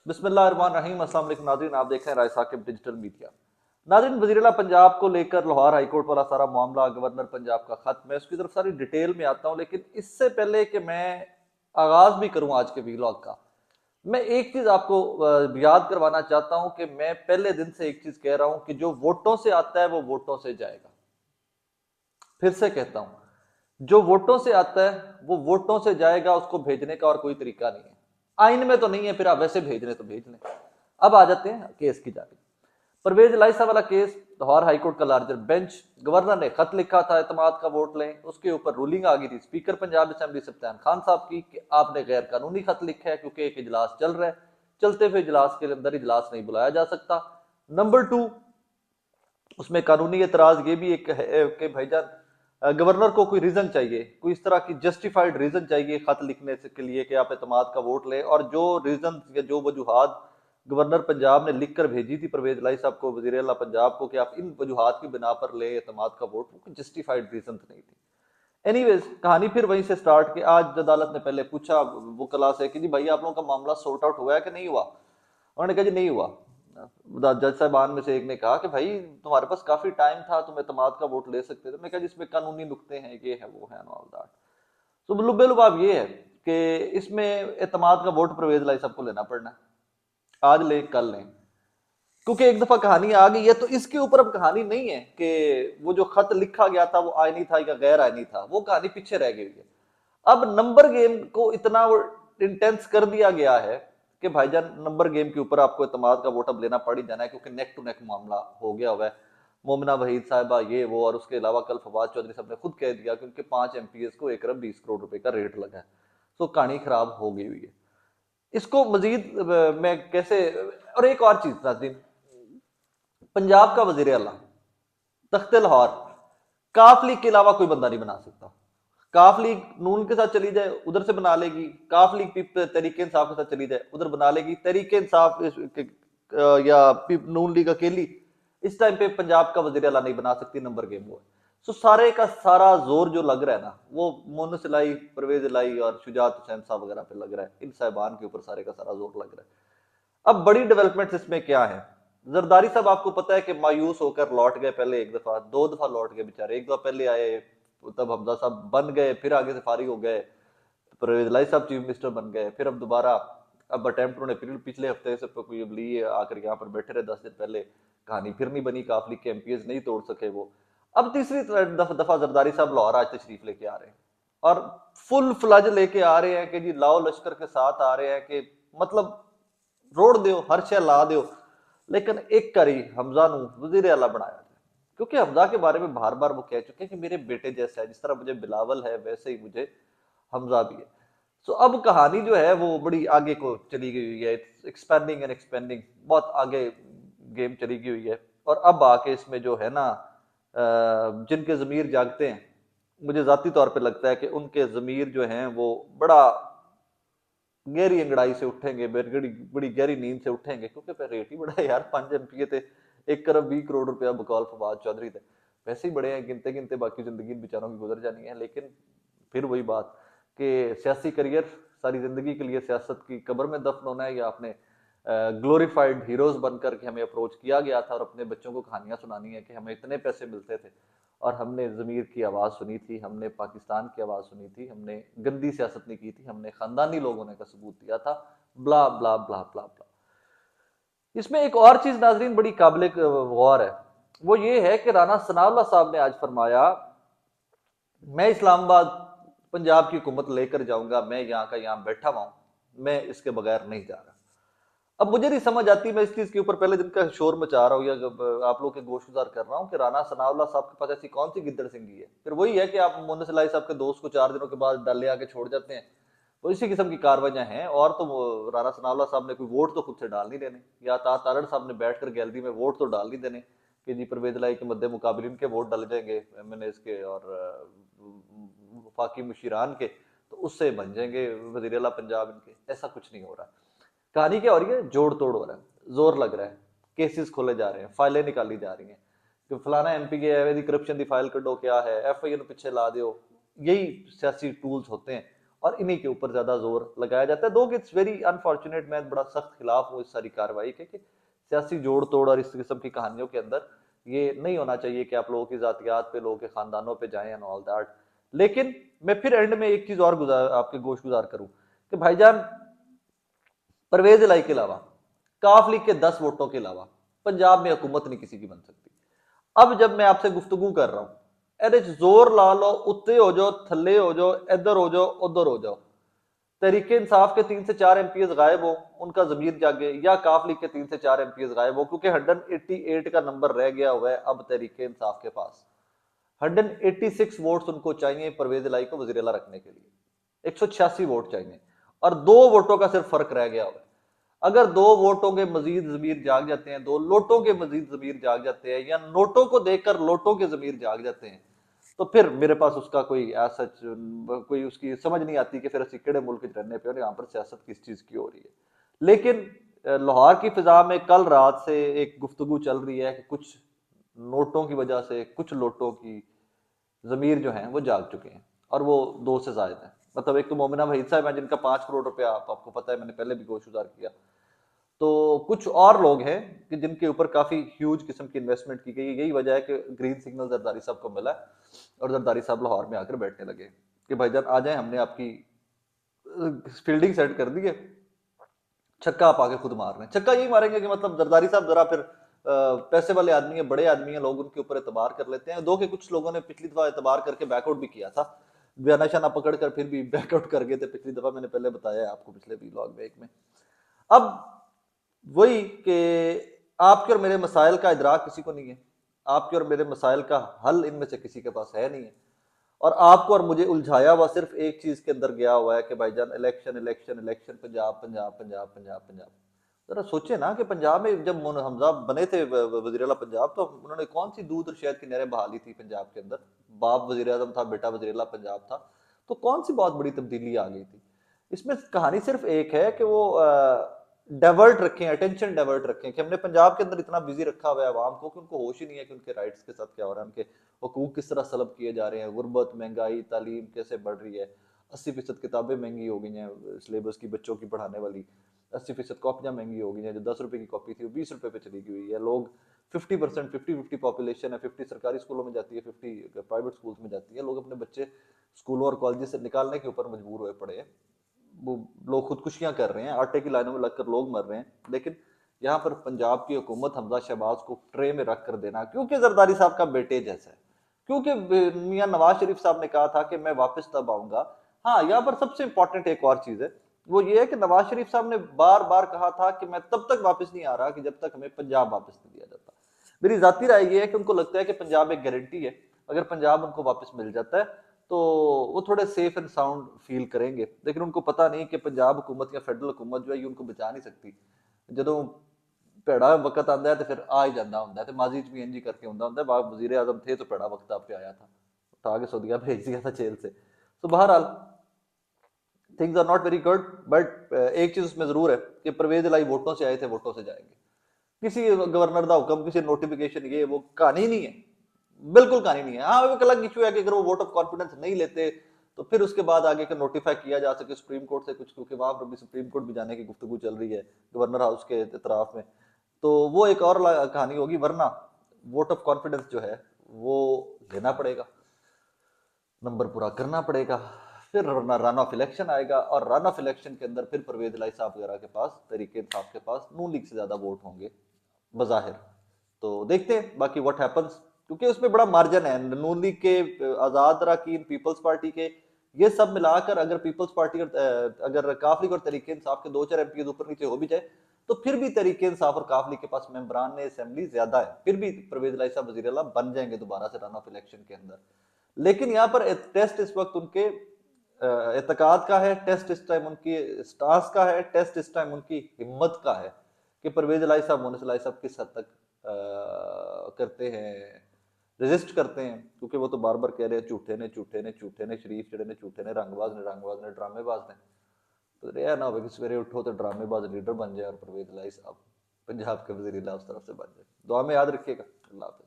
बिस्मिल्लाहिर्रहमानिर्रहीम। अस्सलाम वालेकुम नाज़रीन, आप देख रहे हैं राय साकिब डिजिटल मीडिया। नाज़रीन, वज़ीर-ए-आला पंजाब को लेकर लाहौर हाईकोर्ट वाला सारा मामला, गवर्नर पंजाब का खत, मैं उसकी तरफ सारी डिटेल में आता हूँ। लेकिन इससे पहले कि मैं आगाज भी करूँ आज के वीलॉग का, मैं एक चीज आपको याद करवाना चाहता हूं कि मैं पहले दिन से एक चीज कह रहा हूं कि जो वोटों से आता है वो वोटों से जाएगा। फिर से कहता हूं, जो वोटों से आता है वो वोटों से जाएगा, उसको भेजने का और कोई तरीका नहीं है। आइन में तो नहीं है, फिर आप वैसे भेज रहे तो भेज लें। अब आ जाते हैं केस की जानी। परवेज इलाही वाला केस, लाहौर हाईकोर्ट का लार्जर बेंच, गवर्नर ने खत लिखा था एतमाद का वोट लें, उसके ऊपर रूलिंग आ गई थी स्पीकर पंजाब असेंबली सफ्तान खान साहब की कि आपने गैर कानूनी खत लिखा है क्योंकि एक इजलास चल रहा है, चलते हुए इजलास के अंदर इजलास नहीं बुलाया जा सकता। नंबर 2, उसमें कानूनी एतराज ये भी एक है कि भाईजान गवर्नर को कोई रीजन चाहिए, कोई इस तरह की जस्टिफाइड रीजन चाहिए खत लिखने से के लिए कि आप एतमाद का वोट लें। और जो रीजन या जो वजूहात गवर्नर पंजाब ने लिखकर भेजी थी परवेज इलाही साहब को, वजीर अला पंजाब को, कि आप इन वजूहात की बिना पर ले एतमाद का वोट, कोई जस्टिफाइड रीजन तो नहीं थी। एनीवेज, कहानी फिर वहीं से स्टार्ट कि आज अदालत ने पहले पूछा वकला से कि जी भाई आप लोगों का मामला सॉर्ट आउट हुआ है कि नहीं हुआ। उन्होंने कहा जी नहीं हुआ। जज साहबान में से एक ने कहा कि भाई तुम्हारे पास काफी टाइम था, तुम एतमाद का वोट ले सकते थे। मैं कहा जिसमें कानूनी नुक्ते हैं, ये है वो है ऑल दैट। तो लुबे लुबाब ये है कि इसमें एतमाद का वोट परवेज लाई सबको लेना पड़ना है, आज ले कल लें, क्योंकि एक दफा कहानी आ गई है। तो इसके ऊपर अब कहानी नहीं है कि वो जो खत लिखा गया था वो आईनी था या गैर आईनी था, वो कहानी पीछे रह गई है। अब नंबर गेम को इतना इंटेंस कर दिया गया है कि भाईजान नंबर गेम के ऊपर आपको एतमाद का वोट अब लेना पड़ ही जाना है, क्योंकि नेक टू नेक मामला हो गया हुआ है। मोमिना वहीद साहिबा ये वो, और उसके अलावा कल फवाद चौधरी साहब ने खुद कह दिया कि उनके 5 MPs को 1 अरब 20 करोड़ रुपए का रेट लगा है। तो कहानी खराब हो गई हुई है। इसको मजीद मैं कैसे, और एक और चीज नाज़रीन, पंजाब का वजीर अला तख्ते लाहौर काफ लीग के अलावा कोई बंदा नहीं बना सकता। काफ लीग नून के साथ चली जाए उधर से बना लेगी, काफ लीग तरीके इंसाफ के साथ चली जाए उधर बना लेगी, तरीके इंसाफ या नून लीग अकेली इस टाइम पे पंजाब का वजीर अला नहीं बना सकती। नंबर गेम वो है। सो सारे का सारा जोर जो लग रहा है ना, वो मोनस इलाई, परवेज इलाई और शुजात हुसैन साहब वगैरह पे लग रहा है। इन साहबान के ऊपर सारे का सारा जोर लग रहा है। अब बड़ी डेवलपमेंट इसमें क्या है, जरदारी साहब आपको पता है कि मायूस होकर लौट गए, पहले एक दफा, 2 दफा लौट गए बेचारे। एक दफा पहले आए तब हमजा साहब बन गए, फिर आगे से फारिग हो गए, परवेज लाई साहब चीफ मिनिस्टर बन गए, फिर अब दोबारा अब अटेम्प्ट उन्होंने पिछले हफ्ते से कोई अब ली आकर यहाँ पर बैठे रहे 10 दिन पहले, कहानी फिर नहीं बनी, काफली के MPs नहीं तोड़ सके वो। अब तीसरी दफा जरदारी साहब लाहौर आज तशरीफ लेके आ रहे हैं और फुल फ्लज लेके आ रहे हैं कि जी लाओ लश्कर के साथ आ रहे हैं, कि मतलब रोड़ दो, हर शह ला दो, लेकिन एक करी हमजा वजीर आला बनाया जाए। क्योंकि हमजा के बारे में बार बार वो कह चुके हैं कि मेरे बेटे जैसा है, जिस तरह मुझे बिलावल है वैसे ही मुझे हमजा भी है। सो अब कहानी जो है वो बड़ी आगे को चली गई हुई है, एक्सपेंडिंग एंड एक्सपेंडिंग, बहुत आगे गेम चली गई हुई है। और अब आके इसमें जो है ना, जिनके जमीर जागते हैं, मुझे जाती तौर पे लगता है कि उनके जमीर जो हैं वो बड़ा गहरी अंगड़ाई से उठेंगे, बड़ी गहरी नींद से उठेंगे, क्योंकि फिर रेट ही बड़ा है यार। 5 MPs थे, 1 अरब 20 करोड़ रुपया बकौल फवाद चौधरी थे। पैसे ही बड़े हैं, गिनते गिनते बाकी जिंदगी बेचारों की गुजर जानी है। लेकिन फिर वही बात कि सियासी करियर सारी जिंदगी के लिए सियासत की कब्र में दफन होना है, या आपने ग्लोरीफाइड हीरोज बनकर के हमें अप्रोच किया गया था और अपने बच्चों को कहानियां सुनानी है कि हमें इतने पैसे मिलते थे और हमने जमीर की आवाज सुनी थी, हमने पाकिस्तान की आवाज सुनी थी, हमने गंदी सियासत नहीं की थी, हमने खानदानी लोग होने का सबूत दिया था, ब्ला ब्ला ब्ला ब्ला ब्ला। इसमें एक और चीज नाजरीन बड़ी काबिल गौर है, वो ये है कि राना सनाउल्लाह साहब ने आज फरमाया, मैं इस्लामाबाद पंजाब की हुकूमत लेकर जाऊंगा, मैं यहाँ का यहाँ बैठा हुआ हूं, मैं इसके बगैर नहीं जा रहा। अब मुझे नहीं समझ आती, मैं इस चीज के ऊपर पहले दिन का शोर मचा रहा हूँ या आप लोग के गोशगुजार कर रहा हूँ कि राना सनाउल्लाह साहब के पास ऐसी कौन सी गिद्दड़ सिंगी है। फिर वही है कि आप मोहन सलाई साहब के दोस्त को 4 दिनों के बाद डाले आके छोड़ जाते हैं, तो इसी किस्म की कार्रवाइयां हैं। और तो राना सनाउल्लाह साहब ने कोई वोट तो खुद से डाल नहीं देने, या तारड़ साहब ने बैठकर गैलरी में वोट तो डाल नहीं देने कि जी परवेज लाई के मद्दे मुकाबले इनके वोट डाले जाएंगे MNAs के और वफाकी मुशीरान के, तो उससे बन जाएंगे वजीर आला पंजाब इनके। ऐसा कुछ नहीं हो रहा। कहानी क्या हो रही है, जोड़ तोड़ हो रहा है, जोर लग रहा है, केसेस खोले जा रहे हैं, फाइलें निकाली जा रही हैं कि फलाना MP के करप्शन की फाइल कड्डो, क्या है FIR पीछे ला दो। यही सियासी टूल्स होते हैं और इन्हीं के ऊपर ज्यादा जोर लगाया जाता है। दो कि इट्स वेरी अनफॉर्चुनेट, मैं बड़ा सख्त खिलाफ हूँ इस सारी कार्रवाई के कि सियासी जोड़ तोड़ और इस किस्म की कहानियों के अंदर ये नहीं होना चाहिए कि आप लोगों की जातियात पे, लोगों के खानदानों पे जाएं एंड ऑल दैट। लेकिन मैं फिर एंड में एक चीज और आपके गोश गुजार करूं कि भाईजान, परवेज इलाही के अलावा, काफ लीग के 10 वोटों के अलावा पंजाब में हुकूमत नहीं किसी की बन सकती। अब जब मैं आपसे गुफ्तगू कर रहा हूं, एदे जोर ला लो, उत्ते हो जाओ, थल्ले हो जाओ, इधर हो जाओ, उधर हो जाओ, तहरीके इंसाफ के 3 से 4 एमपीएस गायब हो, उनका जमीर जागे, या काफ लीग के 3 से 4 एमपीएस गायब हो, क्योंकि 188 का नंबर रह गया हुआ है अब तहरीके इंसाफ के पास। 186 वोट्स उनको चाहिए परवेज इलाही को वजीर अला रखने के लिए, 186 वोट चाहिए, और 2 वोटों का सिर्फ फर्क रह गया हुआ है। अगर 2 वोटों के मजीद जमीर जाग जाते हैं, 2 लोटों के मजीद जमीर जाग जाते हैं, या नोटों को देखकर लोटों के जमीर जाग जाते हैं, तो फिर मेरे पास उसका कोई सच कोई उसकी समझ नहीं आती कि फिर असं किड़े मुल्क रहने पे और यहाँ पर सियासत किस चीज की हो रही है। लेकिन लाहौर की फिजा में कल रात से एक गुफ्तगू चल रही है कि कुछ नोटों की वजह से कुछ लोटों की जमीर जो है वो जाग चुके हैं, और वो 2 से ज्यादा है। मतलब एक तो मोमिना वहीद साहब है जिनका 5 करोड़ रुपया आपको पता है, मैंने पहले भी गोशुजार किया। तो कुछ और लोग हैं कि जिनके ऊपर काफी ह्यूज किस्म की इन्वेस्टमेंट की गई है। यही वजह है कि ग्रीन सिग्नल जरदारी साहब को मिला और जरदारी साहब लाहौर में आकर बैठने लगे कि भाईजान आ जाए, हमने आपकी फील्डिंग सेट कर दी है, छक्का आप आके खुद मार रहे हैं। छक्का यही मारेंगे कि मतलब जरदारी साहब जरा फिर पैसे वाले आदमी है, बड़े आदमी है, लोग उनके ऊपर एतबार कर लेते हैं। दो के कुछ लोगों ने पिछली दफा एतबार करके बैकआउट भी किया था, बयाना शाना पकड़ कर फिर भी बैकआउट कर गए थे पिछली दफा, मैंने पहले बताया है आपको पिछले व्लॉग में एक में। अब वही कि आपके और मेरे मसाइल का इदराक किसी को नहीं है, आपके और मेरे मसाइल का हल इनमें से किसी के पास है नहीं है, और आपको और मुझे उलझाया हुआ सिर्फ एक चीज के अंदर गया हुआ है कि भाईजान election election election, Punjab Punjab Punjab Punjab Punjab. जरा सोचे ना कि पंजाब में जब हमजा बने थे वजीर आला पंजाब, तो उन्होंने कौन सी दूध और शहद की नहरें बहा ली थी पंजाब के अंदर। बाप वजीर आजम था, बेटा वजीर आला पंजाब था, तो कौन सी बहुत बड़ी तब्दीली आ गई थी। इसमें कहानी सिर्फ एक है कि वो डाइवर्ट रखें, अटेंशन डाइवर्ट रखें, कि हमने पंजाब के अंदर इतना बिजी रखा हुआ है आवाम को कि उनको होश ही नहीं है कि उनके राइट्स के साथ क्या हो रहा है, उनके हकूक किस तरह सलब किए जा रहे हैं, गुर्बत, महंगाई, तालीम कैसे बढ़ रही है, 80% किताबें महंगी हो गई हैं सिलेबस की बच्चों की पढ़ाने वाली, 80% कॉपियां महंगी हो गई हैं, जो 10 रुपए की कॉपी थी वो 20 रुपए पे चली गई हुई है। लोग 50% 50-50 पॉपुलेशन है, 50 सरकारी स्कूलों में जाती है, 50 प्राइवेट स्कूल्स में जाती है। लोग अपने बच्चे स्कूलों और कॉलेज से निकालने के ऊपर मजबूर हुए पड़े हैं। वो लोग खुदकुशियां कर रहे हैं, आटे की लाइनों में लगकर लोग मर रहे हैं। लेकिन यहाँ पर पंजाब की हुकूमत हमजा शहबाज को ट्रे में रख कर देना, क्योंकि जरदारी साहब का बेटे जैसा है, क्योंकि मियां नवाज शरीफ साहब ने कहा था कि मैं वापस तब आऊंगा। हाँ, यहाँ पर सबसे इंपॉर्टेंट एक और चीज है, वो ये है कि नवाज शरीफ साहब ने बार बार कहा था कि मैं तब तक वापस नहीं आ रहा कि जब तक हमें पंजाब वापस नहीं दिया जाता। मेरी जाती राय ये है कि उनको लगता है कि पंजाब एक गारंटी है, अगर पंजाब उनको वापस मिल जाता है तो वो थोड़े सेफ एंड साउंड फील करेंगे। लेकिन उनको पता नहीं कि पंजाब हुकूमत या फेडरल हुकूमत जो है ये उनको बचा नहीं सकती। ਜਦੋਂ ਭੈੜਾ वक्त आता है तो फिर आ ही जाता होंगे, तो माजी च भी इंज ही करके होंगे होंगे। बाप वजीर आजम थे तो भैड़ा वक्त आप पे आया था, उठा के सऊदीया भेज दिया था जेल से। तो बहरहाल things are not very good, but एक चीज उसमें जरूर है कि परवेज इलाही वोटों से आए थे, वोटों से जाएंगे। किसी गवर्नर का हुक्म, किसी नोटिफिकेशन, ये वो कहानी नहीं है, बिल्कुल कहानी नहीं है। हाँ, एक अलग इशू है कि अगर वो वोट ऑफ कॉन्फिडेंस नहीं लेते तो फिर उसके बाद आगे का नोटिफाई किया जा सके सुप्रीम कोर्ट से कुछ, क्योंकि वहां पर भी सुप्रीम कोर्ट भी जाने की गुफ्तगू चल रही है गवर्नर हाउस के इतराफ में, तो वो एक और कहानी होगी। वरना वोट ऑफ कॉन्फिडेंस जो है वो लेना पड़ेगा, नंबर पूरा करना पड़ेगा, फिर रन ऑफ इलेक्शन आएगा, और रन ऑफ इलेक्शन के अंदर फिर परवेज इलाही साहब वगैरह के पास, तरीके इंसाफ के पास नून लीग से ज्यादा वोट होंगे बजाहिर। तो देखते हैं बाकी व्हाट हैपेंस, क्योंकि उसमें बड़ा मार्जिन है नून लीग के, आजाद अरकान, पीपल्स पार्टी के, ये सब मिलाकर अगर पीपल्स पार्टी और अगर काफ लीग और तरीके इंसाफ के 2-4 एमपी ऊपर नीचे हो भी जाए, तो फिर भी तरीके इंसाफ और काफ लीग के पास मेंबरान असेंबली ज्यादा है, फिर भी परवेज इलाही साहब वजीर आला बन जाएंगे दोबारा से रन ऑफ इलेक्शन के अंदर। लेकिन यहाँ पर टेस्ट इस वक्त उनके एतकाद का है, टेस्ट इस टाइम उनकी स्टांस का है, टेस्ट इस टाइम उनकी हिम्मत का है कि परवेज इलाही साहब, मोनिस इलाही साहब किस हद तक करते हैं, रेजिस्ट करते हैं। क्योंकि वो तो बार बार कह रहे हैं झूठे ने झूठे ने झूठे ने, शरीफ जड़े ने झूठे ने, रंगबाज ने ड्रामेबाज ने। तो यह ना हो कि सवेरे उठो तो ड्रामेबाज लीडर बन जाए और परवेज इलाही साहब पंजाब के वजीर उस तरफ से बन जाए। दुआ में याद रखिएगा। अल्लाह हाफिज।